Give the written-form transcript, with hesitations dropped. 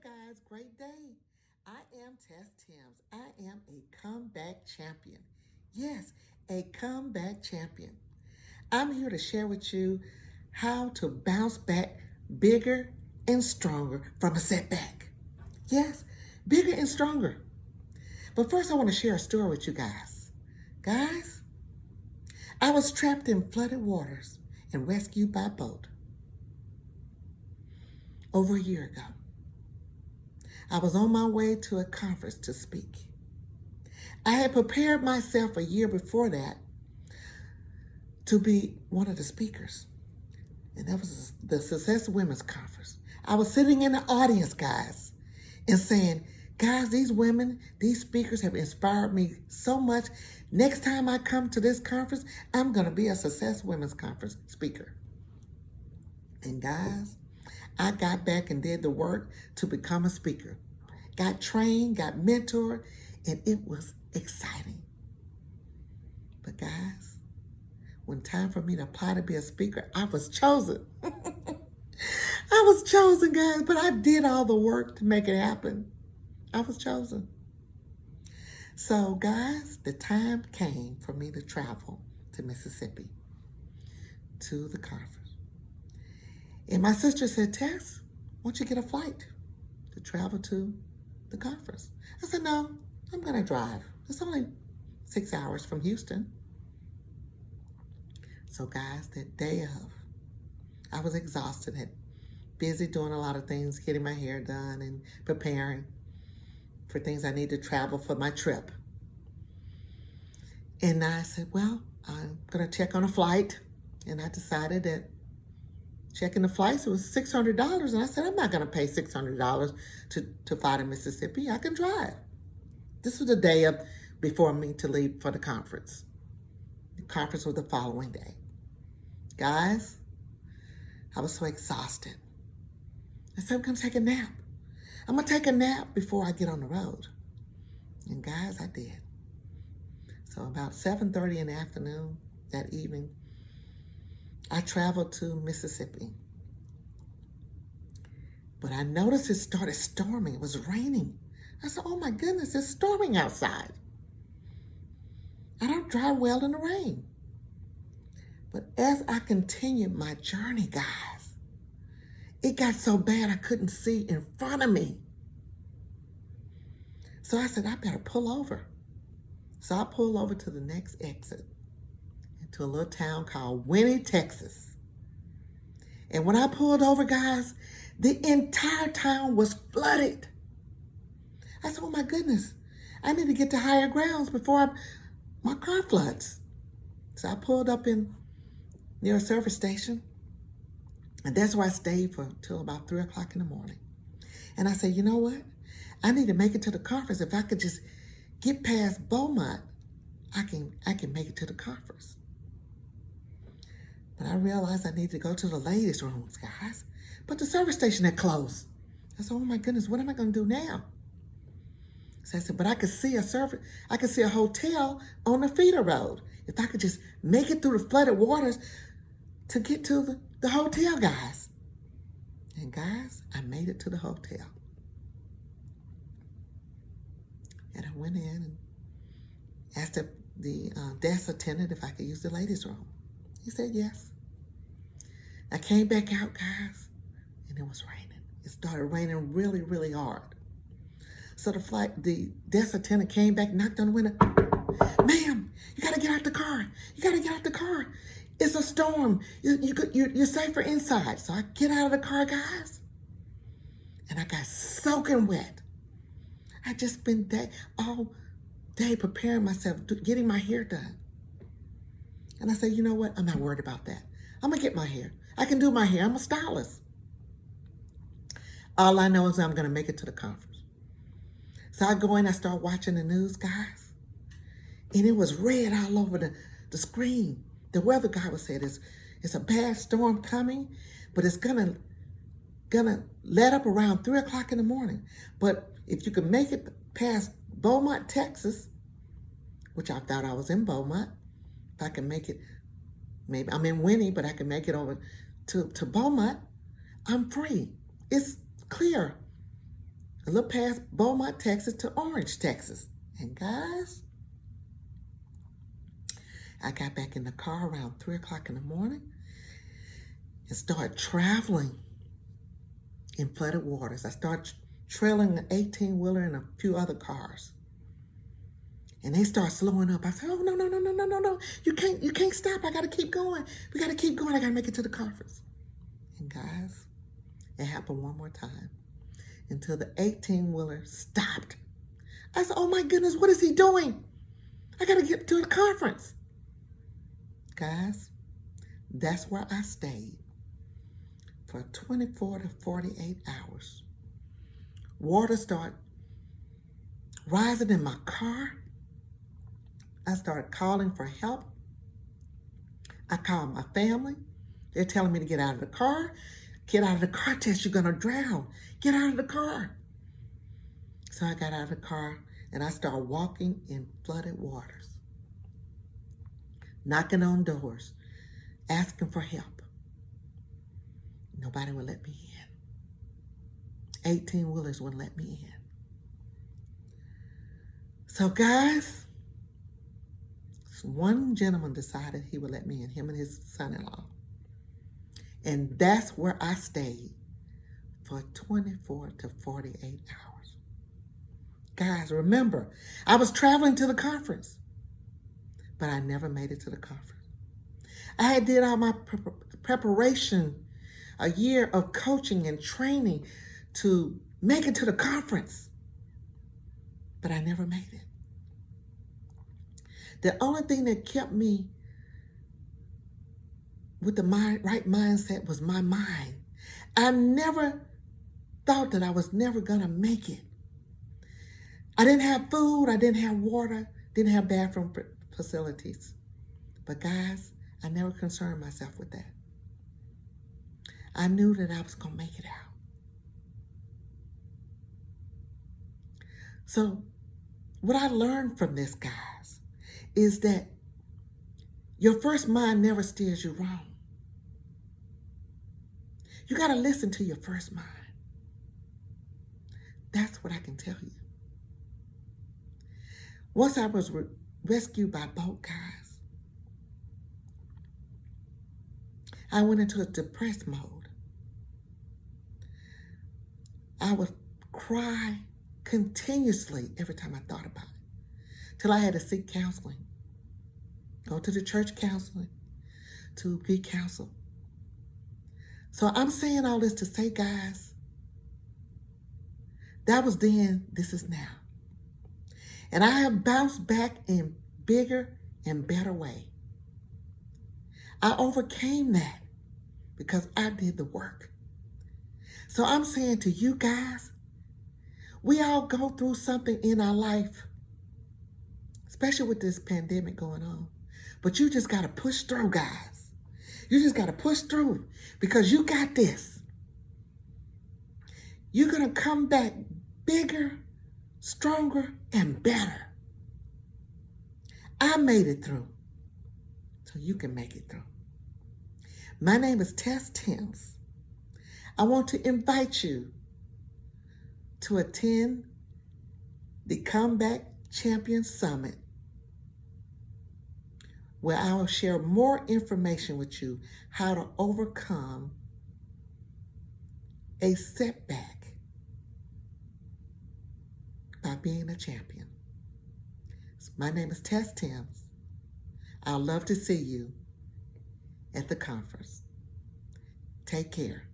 guys, great day. I am Tess Timms. I am a comeback champion. Yes, a comeback champion. I'm here to share with you how to bounce back bigger and stronger from a setback. Yes, bigger and stronger. But first, I want to share a story with you guys. Guys, I was trapped in flooded waters and rescued by boat over a year ago. I was on my way to a conference to speak. I had prepared myself a year before that to be one of the speakers, and that was the Success Women's Conference. I was sitting in the audience, guys, and saying, guys, these women, these speakers have inspired me so much. Next time I come to this conference, I'm going to be a Success Women's Conference speaker. And guys, I got back and did the work to become a speaker. Got trained, got mentored, and it was exciting. But guys, when time for me to apply to be a speaker, I was chosen. I was chosen, guys, but I did all the work to make it happen. I was chosen. So, guys, the time came for me to travel to Mississippi to the conference. And my sister said, Tess, why don't you get a flight to travel to the conference? I said, no, I'm going to drive. It's only 6 hours from Houston. So, guys, that day of, I was exhausted, had busy doing a lot of things, getting my hair done and preparing for things I need to travel for my trip. And I said, well, I'm going to check on a flight. And I decided that checking the flights, it was $600. And I said, I'm not going to pay $600 to fly to Mississippi. I can drive. This was the day of before me to leave for the conference. The conference was the following day. Guys, I was so exhausted. I said, I'm going to take a nap. I'm going to take a nap before I get on the road. And guys, I did. So about 7:30 in the afternoon that evening, I traveled to Mississippi. But I noticed it started storming. It was raining. I said, oh my goodness, it's storming outside. I don't drive well in the rain. But as I continued my journey, guys, it got so bad I couldn't see in front of me. So I said, I better pull over. So I pulled over to the next exit into a little town called Winnie, Texas. And when I pulled over, guys, the entire town was flooded. I said, oh my goodness, I need to get to higher grounds before my car floods. So I pulled up in near a service station, and that's where I stayed for till about 3 o'clock in the morning. And I said, you know what? I need to make it to the conference. If I could just get past Beaumont, I can make it to the conference. But I realized I needed to go to the ladies' rooms, guys. But the service station had closed. I said, oh my goodness, what am I going to do now? So I said, but I could see a hotel on the feeder road. If I could just make it through the flooded waters to get to the hotel, guys. And guys, I made it to the hotel. And I went in and asked the desk attendant if I could use the ladies' room. He said yes. I came back out, guys, and it was raining. It started raining really, really hard. So the desk attendant came back, knocked on the window. Ma'am, you got to get out the car. You got to get out the car. It's a storm. You're safer inside. So I get out of the car, guys, and I got soaking wet. I just spent all day preparing myself, getting my hair done. And I said, you know what? I'm not worried about that. I'm going to get my hair. I can do my hair. I'm a stylist. All I know is I'm going to make it to the conference. So I go in, I start watching the news, guys. And it was red all over the screen. The weather guy was saying it's a bad storm coming, but it's gonna let up around 3 o'clock in the morning. But if you can make it past Beaumont, Texas, which I thought I was in Beaumont, if I can make it, maybe I'm in Winnie, but I can make it over to Beaumont, I'm free. It's clear. a little past Beaumont, Texas to Orange, Texas. And guys, I got back in the car around 3 o'clock in the morning and started traveling in flooded waters. I started trailing an 18-wheeler and a few other cars. And they start slowing up. I said, oh, no, no, no, no, no, no, no. You can't stop. I got to keep going. We got to keep going. I got to make it to the conference. And guys, it happened one more time until the 18-wheeler stopped. I said, oh my goodness, what is he doing? I got to get to the conference. Guys, that's where I stayed for 24 to 48 hours. Water started rising in my car. I started calling for help. I called my family. They're telling me to get out of the car. Get out of the car, Tess, you're going to drown. Get out of the car. So I got out of the car and I started walking in flooded waters, knocking on doors, asking for help. Nobody would let me in. 18-wheelers wouldn't let me in. So guys, one gentleman decided he would let me in, him and his son-in-law. And that's where I stayed for 24 to 48 hours. Guys, remember, I was traveling to the conference, but I never made it to the conference. I had did all my preparation, a year of coaching and training to make it to the conference, but I never made it. The only thing that kept me with the right mindset was my mind. I never thought that I was never going to make it. I didn't have food, I didn't have water, didn't have bathroom facilities. But guys, I never concerned myself with that. I knew that I was going to make it out. So what I learned from this, guys, is that your first mind never steers you wrong. You got to listen to your first mind. That's what I can tell you. Once I was rescued by boat, guys, I went into a depressed mode. I would cry continuously every time I thought about it, till I had to seek counseling, go to the church counseling to be counseled. So I'm saying all this to say, guys, that was then, this is now. And I have bounced back in bigger and better way. I overcame that because I did the work. So I'm saying to you guys, we all go through something in our life, especially with this pandemic going on. But you just got to push through, guys. You just got to push through because you got this. You're going to come back bigger, stronger, and better. I made it through, so you can make it through. My name is Tess Timms. I want to invite you to attend the Comeback Champion Summit, where I will share more information with you how to overcome a setback by being a champion. My name is Tess Timms. I'd love to see you at the conference. Take care.